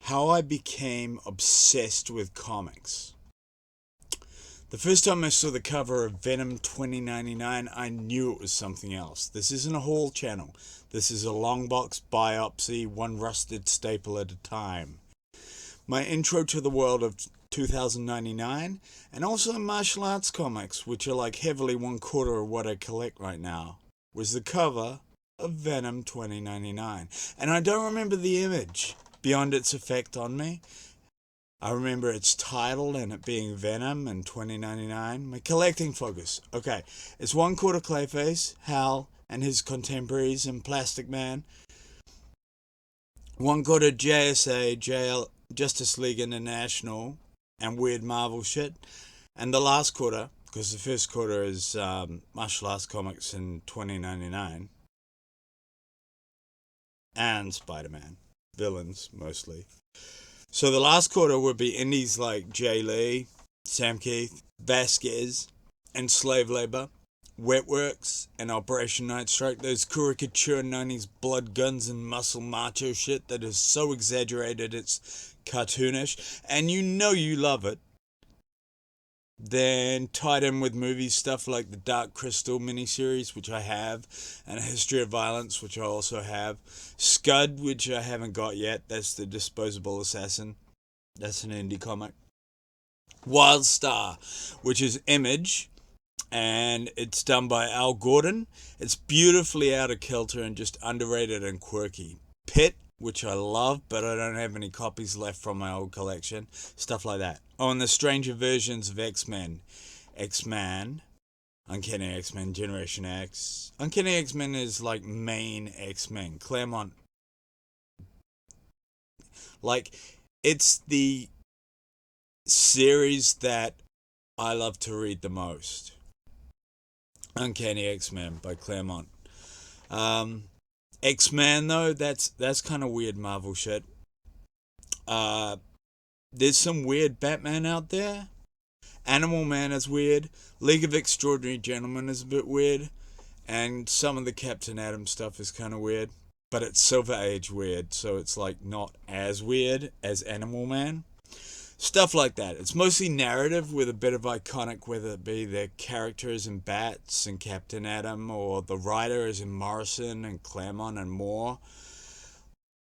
how I became obsessed with comics. The first time I saw the cover of Venom 2099, I knew it was something else. This isn't a haul channel. This is a long box biopsy, one rusted staple at a time. My intro to the world of 2099, and also martial arts comics, which are like heavily 1/4 of what I collect right now, was the cover of Venom 2099. And I don't remember the image beyond its effect on me. I remember its title and it being Venom and 2099. My collecting focus. Okay, it's 1/4 Clayface, Hal, and his contemporaries in Plastic Man. 1/4 JSA, Justice League International, and weird Marvel shit. And the last quarter, because the first quarter is martial arts comics in 2099. And Spider-Man. Villains, mostly. So the last quarter would be indies like Jay Lee, Sam Keith, Vasquez, and Slave Labor, Wetworks, and Operation Night Strike. Those caricature 90s blood, guns, and muscle macho shit that is so exaggerated it's cartoonish, and you know you love it. Then tied in with movie stuff like the Dark Crystal miniseries, which I have, and A History of Violence, which I also have. Scud, which I haven't got yet. That's the Disposable Assassin. That's an indie comic. Wildstar, which is Image, and it's done by Al Gordon. It's beautifully out of kilter and just underrated and quirky. Pit, which I love, but I don't have any copies left from my old collection. Stuff like that. Oh, and the stranger versions of X-Men. X-Man, Uncanny X-Men, Generation X. Uncanny X-Men is like main X-Men. Claremont. Like, it's the series that I love to read the most. Uncanny X-Men by Claremont. X-Man, though, that's kind of weird Marvel shit. There's some weird Batman out there. Animal Man is weird. League of Extraordinary Gentlemen is a bit weird. And some of the Captain Atom stuff is kind of weird. But it's Silver Age weird, so it's like not as weird as Animal Man. Stuff like that. It's mostly narrative with a bit of iconic, whether it be the characters in Bats and Captain Atom, or the writers in Morrison and Claremont and Moore.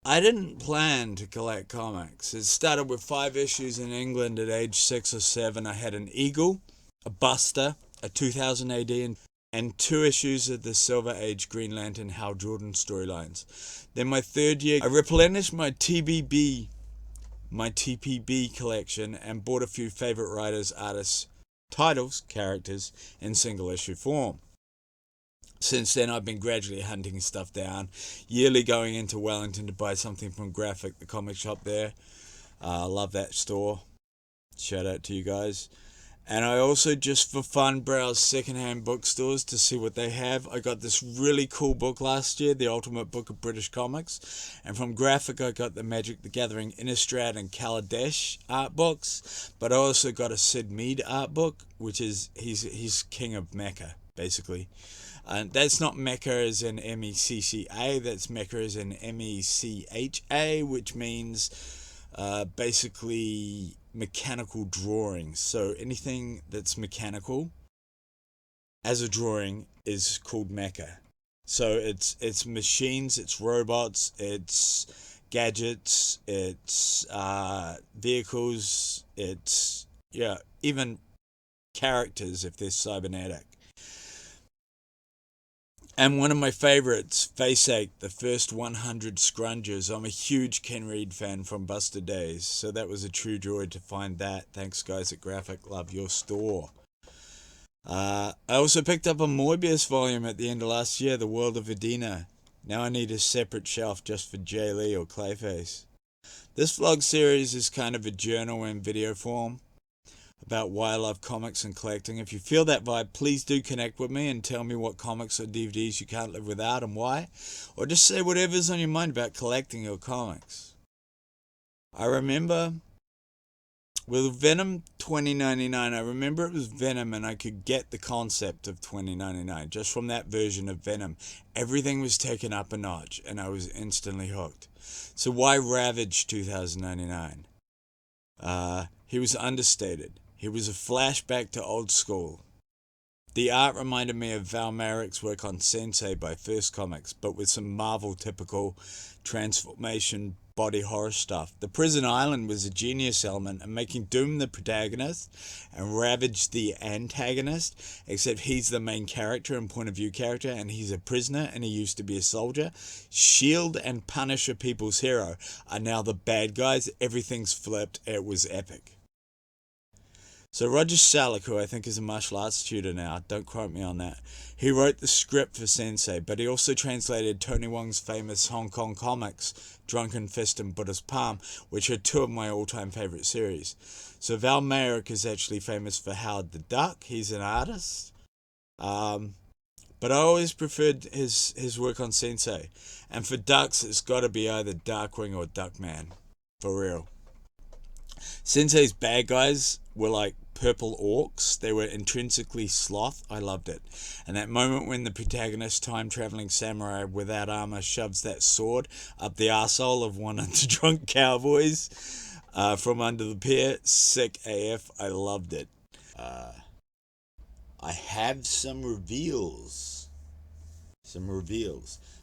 I didn't plan to collect comics. It started with 5 issues in England at age 6 or 7. I had an Eagle, a Buster, a 2000 AD, and 2 issues of the Silver Age Green Lantern Hal Jordan storylines. Then my 3rd year, I replenished my TPB collection and bought a few favorite writers, artists, titles, characters in single issue form. Since then, I've been gradually hunting stuff down, yearly going into Wellington to buy something from Graphic, the comic shop there. Love that store. Shout out to you guys. And I also, just for fun, browse secondhand bookstores to see what they have. I got this really cool book last year, The Ultimate Book of British Comics. And from Graphic, I got the Magic the Gathering Innistrad and Kaladesh art books. But I also got a Sid Mead art book, which is, he's king of Mecca, basically. That's not Mecca as in M-E-C-C-A, that's Mecca as in M-E-C-H-A, which means basically mechanical drawings. So anything that's mechanical as a drawing is called mecha. So it's machines, it's robots, it's gadgets, it's vehicles, it's even characters if they're cybernetic. And one of my favorites, Faceache, the first 100 scrunges. I'm a huge Ken Reed fan from Buster Days, so that was a true joy to find that. Thanks, guys at Graphic. Love your store. I also picked up a Moebius volume at the end of last year, The World of Edina. Now I need a separate shelf just for Jay Lee or Clayface. This vlog series is kind of a journal in video form about why I love comics and collecting. If you feel that vibe, please do connect with me and tell me what comics or DVDs you can't live without and why. Or just say whatever's on your mind about collecting your comics. I remember with Venom 2099, I remember it was Venom and I could get the concept of 2099 just from that version of Venom. Everything was taken up a notch and I was instantly hooked. So why Ravage 2099? He was understated. He was a flashback to old school. The art reminded me of Val Merrick's work on Sensie by First Comics, but with some Marvel typical transformation body horror stuff. The prison island was a genius element in making Doom the protagonist and Ravage the antagonist, except he's the main character and point of view character, and he's a prisoner and he used to be a soldier. Shield and Punisher, people's hero, are now the bad guys. Everything's flipped. It was epic. So Roger Salek, who I think is a martial arts tutor now, don't quote me on that, he wrote the script for Sensie, but he also translated Tony Wong's famous Hong Kong comics, Drunken Fist and Buddha's Palm, which are two of my all-time favourite series. So Val Merrick is actually famous for Howard the Duck. He's an artist. But I always preferred his work on Sensie. And for ducks, it's got to be either Darkwing or Duckman. For real. Sensei's bad guys were like purple orcs. They were intrinsically sloth. I loved it. And that moment when the protagonist, time-traveling samurai without armor, shoves that sword up the arsehole of one of the drunk cowboys from under the pier, sick AF. I loved it. I have some reveals.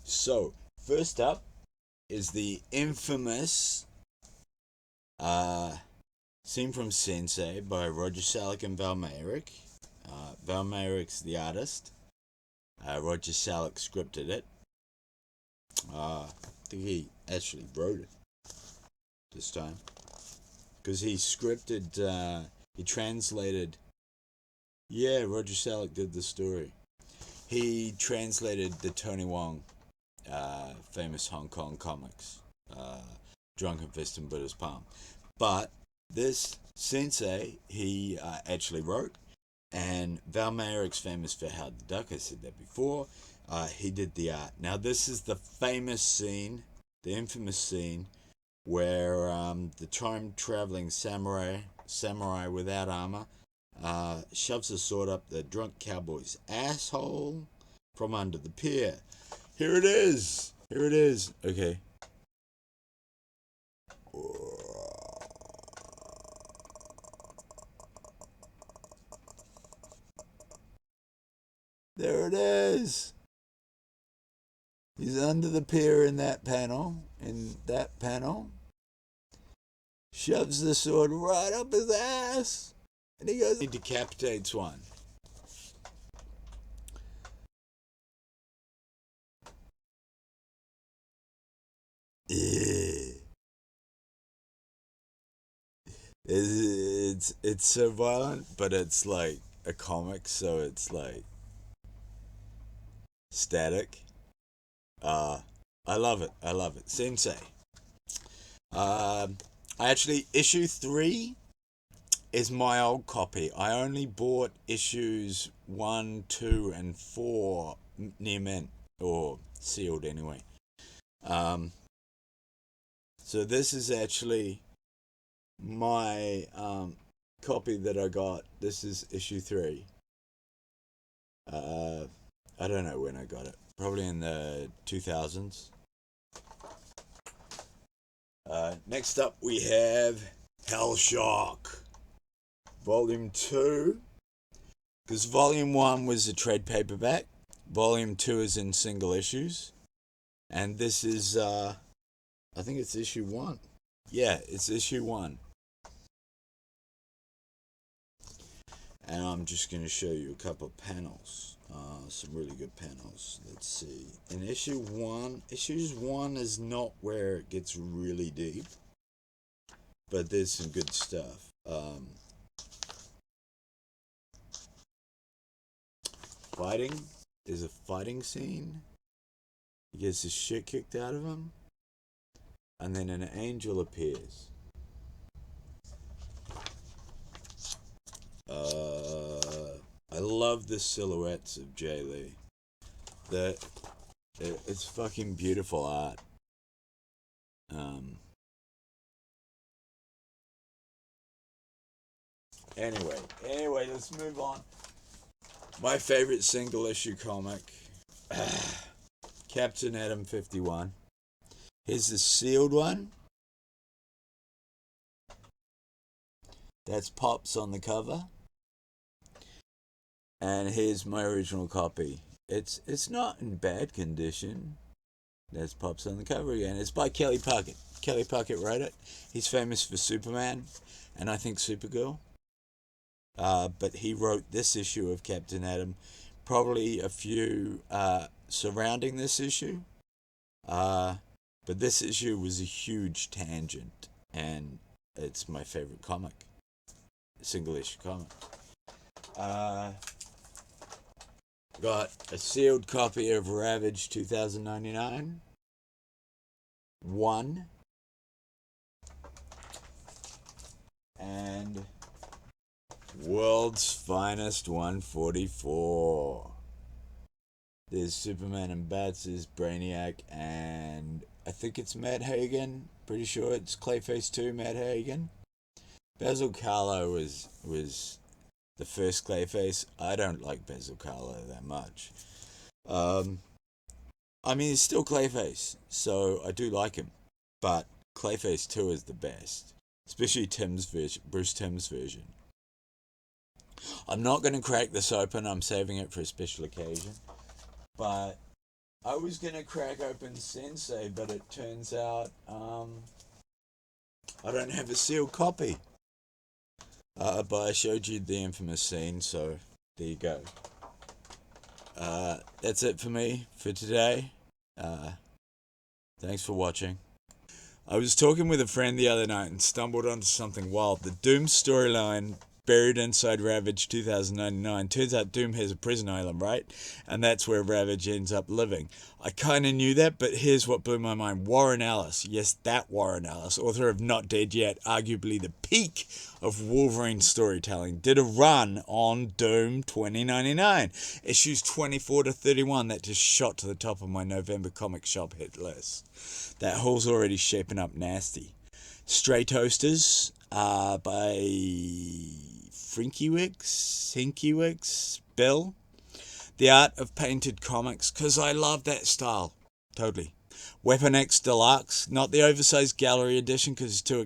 So, first up is the infamous scene from Sensie by Roger Salek and Val Merrick. Val Merrick's the artist. Roger Salek scripted it. I think he actually wrote it this time. Because he scripted, he translated. Yeah, Roger Salek did the story. He translated the Tony Wong famous Hong Kong comics, Drunken Fist and Buddha's Palm. But this Sensie he actually wrote, and Val Merrick's famous for Howard the Duck. I said that before. He did the art. Now this is the famous scene, the infamous scene, where the time-traveling samurai without armor shoves a sword up the drunk cowboy's asshole from under the pier. Here it is. Okay. There it is. He's under the pier in that panel. Shoves the sword right up his ass. And he goes, he decapitates one. It's so violent, but it's like a comic, so it's like static. I love it. Sensei. Actually, issue 3 is my old copy. I only bought issues 1, 2, and 4 near mint, or sealed anyway. So this is actually my copy that I got. This is issue 3. I don't know when I got it. Probably in the 2000s. Next up we have Hellshock Volume 2. Because Volume 1 was a trade paperback. Volume 2 is in single issues. And this is, I think it's issue 1. Yeah, it's issue 1. And I'm just going to show you a couple of panels. Some really good panels. Let's see. In issue 1, issues 1 is not where it gets really deep. But there's some good stuff. Fighting. There's a fighting scene. He gets his shit kicked out of him. And then an angel appears. I love the silhouettes of Jay Lee. It's fucking beautiful art. Anyway, let's move on. My favorite single issue comic, Captain Atom 51. Here's the sealed one. That's Pops on the cover. And here's my original copy. It's not in bad condition. There's Pops on the cover again. It's by Kelly Puckett. Kelly Puckett wrote it. He's famous for Superman and I think Supergirl. But he wrote this issue of Captain Atom, probably a few surrounding this issue. But this issue was a huge tangent, and it's my favorite comic, single issue comic. Got a sealed copy of Ravage 2099. One. And World's Finest 144. There's Superman and Bats, there's Brainiac, and I think it's Matt Hagen. Pretty sure it's Clayface 2, Matt Hagen. Basil Karlo was the first Clayface. I don't like Basil Karlo that much. I mean, he's still Clayface, so I do like him. But Clayface 2 is the best. Especially Bruce Timm's version. I'm not going to crack this open. I'm saving it for a special occasion. But I was going to crack open Sensie, but it turns out I don't have a sealed copy. But I showed you the infamous scene, so there you go. That's it for me for today. Thanks for watching. I was talking with a friend the other night and stumbled onto something wild. The Doom storyline buried inside Ravage 2099. Turns out Doom has a prison island, right? And that's where Ravage ends up living. I kind of knew that, but here's what blew my mind. Warren Ellis, yes, that Warren Ellis, author of Not Dead Yet, arguably the peak of Wolverine storytelling, did a run on Doom 2099. Issues 24 to 31, that just shot to the top of my November comic shop hit list. That haul's already shaping up nasty. Stray Toasters by Hinkiewicz, Bill. The Art of Painted Comics, because I love that style. Totally. Weapon X Deluxe, not the oversized gallery edition because it's too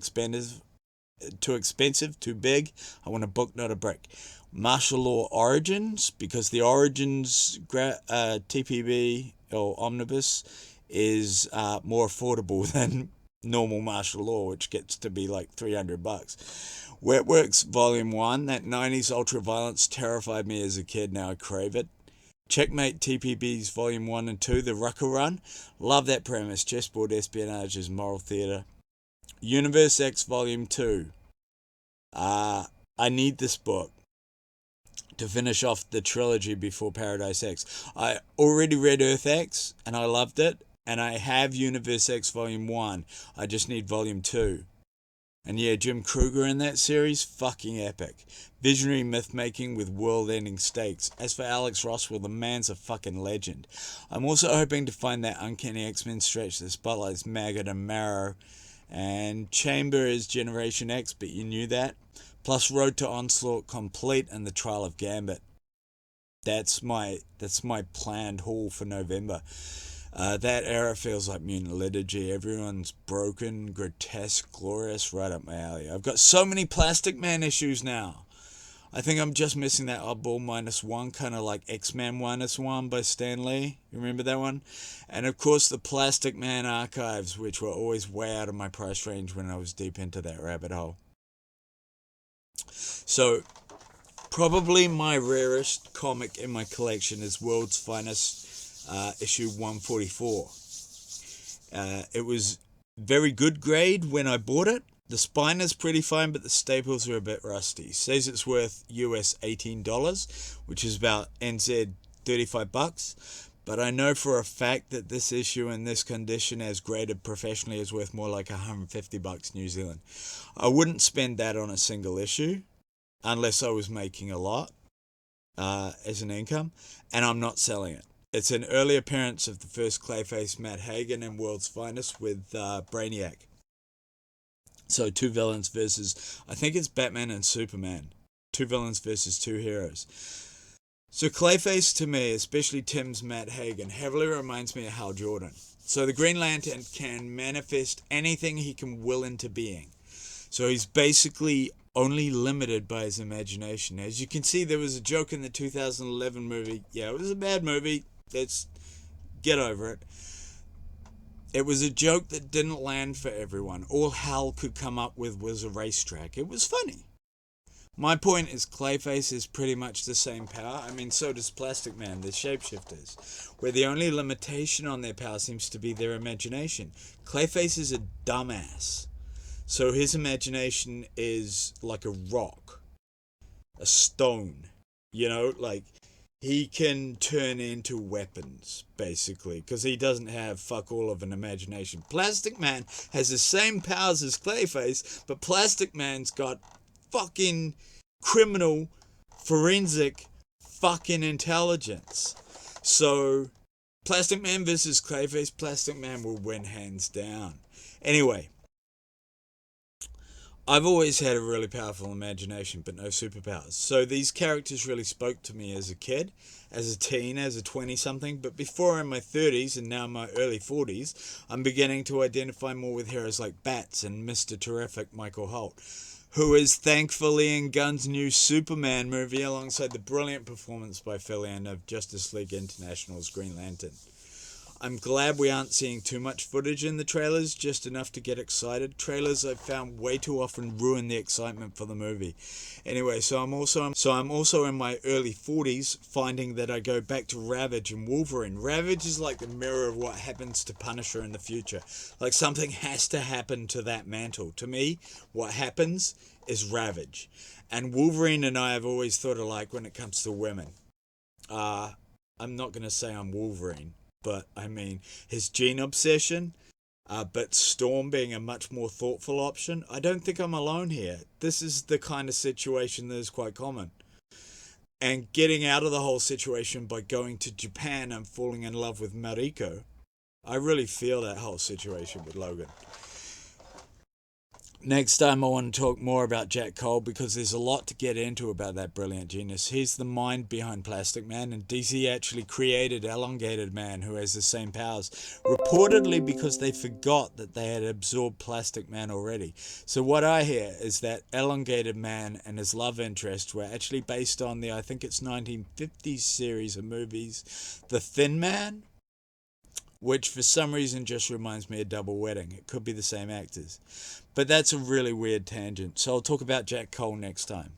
expensive, too big. I want a book, not a brick. Martial Law Origins, because the Origins TPB or Omnibus is more affordable than normal martial law, which gets to be like $300. Wetworks Volume 1, that 90s ultra-violence terrified me as a kid, now I crave it. Checkmate TPB's Volume 1 and 2, The Rucker Run, love that premise, chessboard espionage is moral theatre. World-exe Volume 2, I need this book to finish off the trilogy before Paradise X. I already read Earth-exe and I loved it, and I have World-exe Volume 1. I just need Volume 2. And yeah, Jim Kruger in that series, fucking epic. Visionary myth-making with world-ending stakes. As for Alex Ross, well, the man's a fucking legend. I'm also hoping to find that Uncanny X-Men stretch that spotlights Maggot and Marrow. And Chamber is Generation X, but you knew that. Plus Road to Onslaught Complete and The Trial of Gambit. That's my planned haul for November. That era feels like Mutant Liturgy. Everyone's broken, grotesque, glorious, right up my alley. I've got so many Plastic Man issues now. I think I'm just missing that Oddball -1, kind of like X-Men -1 by Stan Lee. You remember that one? And of course the Plastic Man archives, which were always way out of my price range when I was deep into that rabbit hole. So, probably my rarest comic in my collection is World's Finest issue 144. It was very good grade when I bought it. The spine is pretty fine, but the staples are a bit rusty. Says it's worth US $18, which is about NZ $35. But I know for a fact that this issue in this condition, as graded professionally, is worth more like $150 New Zealand. I wouldn't spend that on a single issue unless I was making a lot as an income, and I'm not selling it. It's an early appearance of the first Clayface Matt Hagen in World's Finest with Brainiac. So two villains versus, I think it's Batman and Superman. Two villains versus two heroes. So Clayface to me, especially Tim's Matt Hagen, heavily reminds me of Hal Jordan. So the Green Lantern can manifest anything he can will into being. So he's basically only limited by his imagination. As you can see, there was a joke in the 2011 movie. Yeah, it was a bad movie. Let's get over it. It was a joke that didn't land for everyone. All Hal could come up with was a racetrack. It was funny. My point is Clayface is pretty much the same power. I mean, so does Plastic Man, the shapeshifters, where the only limitation on their power seems to be their imagination. Clayface is a dumbass. So his imagination is like a rock, a stone, like he can turn into weapons, basically, because he doesn't have fuck all of an imagination. Plastic Man has the same powers as Clayface, but Plastic Man's got fucking criminal, forensic, fucking intelligence. So, Plastic Man versus Clayface, Plastic Man will win hands down. Anyway, I've always had a really powerful imagination, but no superpowers. So these characters really spoke to me as a kid, as a teen, as a 20-something. But before in my 30s and now in my early 40s, I'm beginning to identify more with heroes like Bats and Mr. Terrific Michael Holt, who is thankfully in Gunn's new Superman movie alongside the brilliant performance by Phil Ann of Justice League International's Green Lantern. I'm glad we aren't seeing too much footage in the trailers, just enough to get excited. Trailers I've found way too often ruin the excitement for the movie. Anyway, so I'm also in my early 40s, finding that I go back to Ravage and Wolverine. Ravage is like the mirror of what happens to Punisher in the future. Like something has to happen to that mantle. To me, what happens is Ravage. And Wolverine and I have always thought alike when it comes to women. I'm not going to say I'm Wolverine, but I mean his gene obsession, but Storm being a much more thoughtful option. I don't think I'm alone here. This is the kind of situation that is quite common. And getting out of the whole situation by going to Japan and falling in love with Mariko, I really feel that whole situation with Logan. Next time I want to talk more about Jack Cole because there's a lot to get into about that brilliant genius. He's the mind behind Plastic Man, and DC actually created Elongated Man, who has the same powers, reportedly because they forgot that they had absorbed Plastic Man already. So what I hear is that Elongated Man and his love interest were actually based on the, I think it's 1950s series of movies, The Thin Man, which for some reason just reminds me of Double Wedding. It could be the same actors. But that's a really weird tangent, so I'll talk about Jack Cole next time.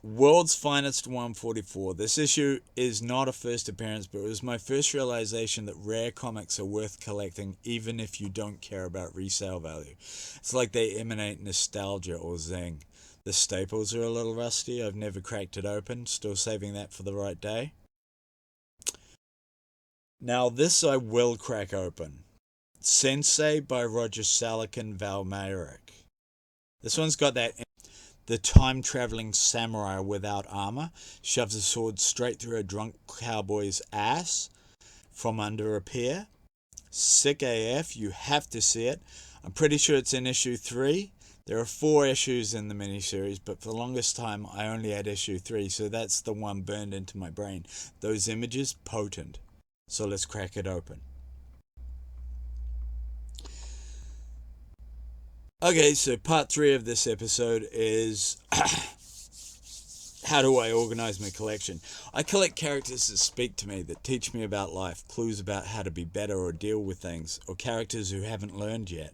World's Finest 144. This issue is not a first appearance, but it was my first realization that rare comics are worth collecting even if you don't care about resale value. It's like they emanate nostalgia or zing. The staples are a little rusty. I've never cracked it open. Still saving that for the right day. Now this I will crack open. Sensie by Roger Salek and Val Mayrick. This one's got that. The time-traveling samurai without armor shoves a sword straight through a drunk cowboy's ass from under a pier. Sick AF. You have to see it. I'm pretty sure it's in issue 3. There are 4 issues in the miniseries, but for the longest time I only had issue 3, so that's the one burned into my brain. Those images, potent. So let's crack it open. Okay, so part 3 of this episode is how do I organize my collection? I collect characters that speak to me, that teach me about life, clues about how to be better or deal with things, or characters who haven't learned yet.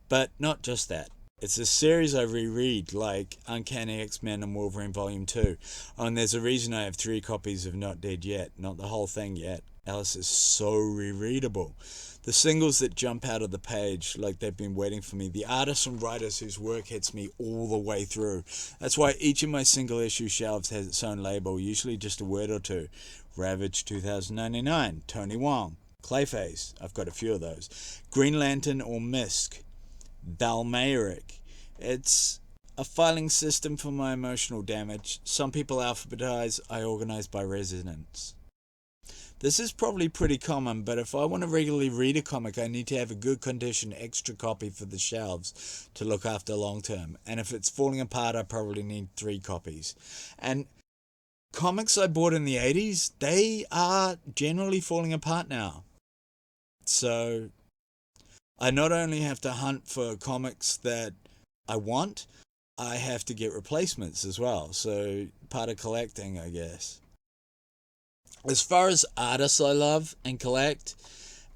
But not just that. It's a series I reread, like Uncanny X-Men and Wolverine Volume 2. Oh, and there's a reason I have 3 copies of Not Dead Yet, not the whole thing yet. Alice is so rereadable. The singles that jump out of the page like they've been waiting for me. The artists and writers whose work hits me all the way through. That's why each of my single issue shelves has its own label, usually just a word or two. Ravage 2099, Tony Wong, Clayface, I've got a few of those. Green Lantern or Misk, Val Mayrick. It's a filing system for my emotional damage. Some people alphabetize, I organize by resonance. This is probably pretty common, but if I want to regularly read a comic, I need to have a good condition extra copy for the shelves to look after long term. And if it's falling apart, I probably need 3 copies. And comics I bought in the 80s, they are generally falling apart now. So I not only have to hunt for comics that I want, I have to get replacements as well. So part of collecting, I guess. As far as artists I love and collect,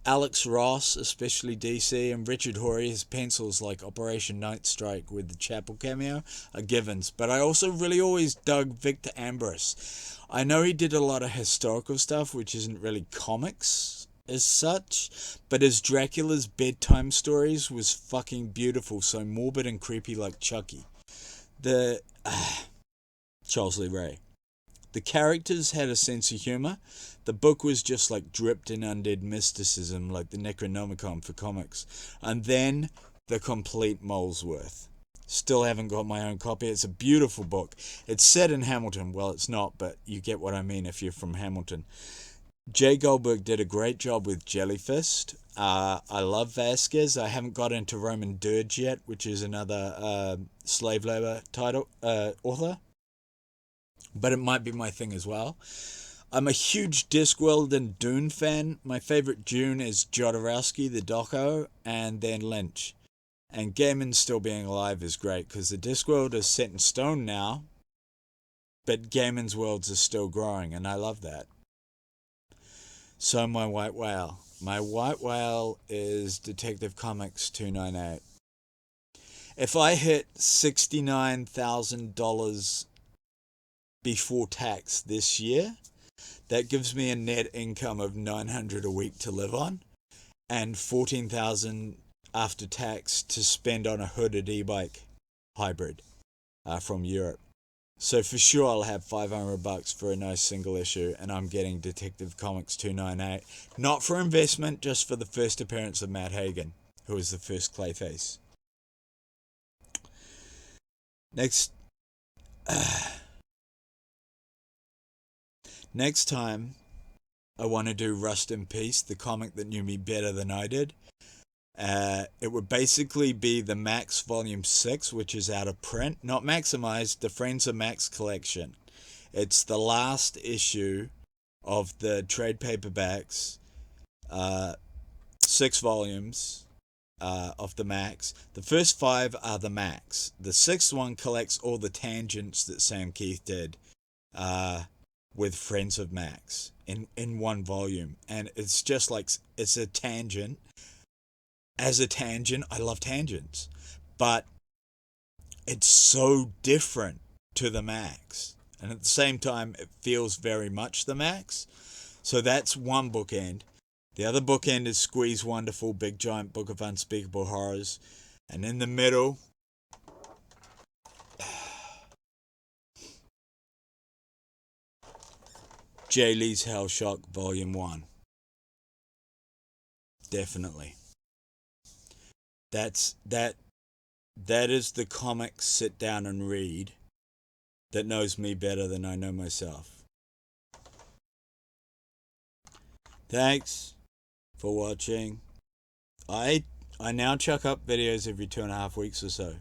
Alex Ross, especially DC, and Richard Horry, his pencils like Operation Night Strike with the Chapel cameo are givens. But I also really always dug Victor Ambros. I know he did a lot of historical stuff, which isn't really comics as such, but his Dracula's bedtime stories was fucking beautiful, so morbid and creepy like Chucky. Charles Lee Ray. The characters had a sense of humour. The book was just like dripped in undead mysticism, like the Necronomicon for comics. And then the complete Molesworth. Still haven't got my own copy. It's a beautiful book. It's set in Hamilton. Well, it's not, but you get what I mean if you're from Hamilton. Jay Goldberg did a great job with Jellyfist. I love Vasquez. I haven't got into Roman Dirge yet, which is another slave labor author. But it might be my thing as well. I'm a huge Discworld and Dune fan. My favourite Dune is Jodorowsky, the doco, and then Lynch. And Gaiman still being alive is great, because the Discworld is set in stone now, but Gaiman's worlds are still growing, and I love that. So my white whale. My white whale is Detective Comics 298. If I hit $69,000 before tax this year, that gives me a net income of $900 a week to live on, and $14,000 after tax to spend on a hooded e-bike hybrid from Europe. So for sure I'll have $500 for a nice single issue, and I'm getting Detective Comics 298, not for investment, just for the first appearance of Matt Hagen, who was the first Clayface. Next time, I want to do Rust in Peace, the comic that knew me better than I did. It would basically be the Max Volume 6, which is out of print. Not maximized, the Friends of Max collection. It's the last issue of the trade paperbacks. 6 volumes of the Max. The first 5 are the Max. The 6th one collects all the tangents that Sam Keith did. With Friends of Max in one volume, and it's just like, it's a tangent. As a tangent, I love tangents, but it's so different to the Max, and at the same time it feels very much the Max. So that's one bookend. The other bookend is Squeeze Wonderful Big Giant Book of Unspeakable Horrors, and in the middle, Jay Lee's Hellshock Volume 1. Definitely. That is the comic sit down and read that knows me better than I know myself. Thanks for watching. I now chuck up videos every 2.5 weeks or so.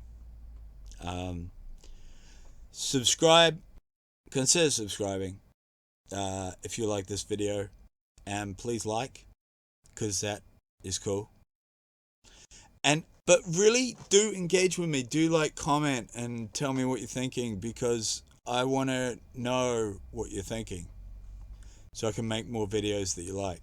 Subscribe. Consider subscribing. If you like this video, and please like, because that is cool. But really do engage with me, do comment and tell me what you're thinking, because I want to know what you're thinking so I can make more videos that you like.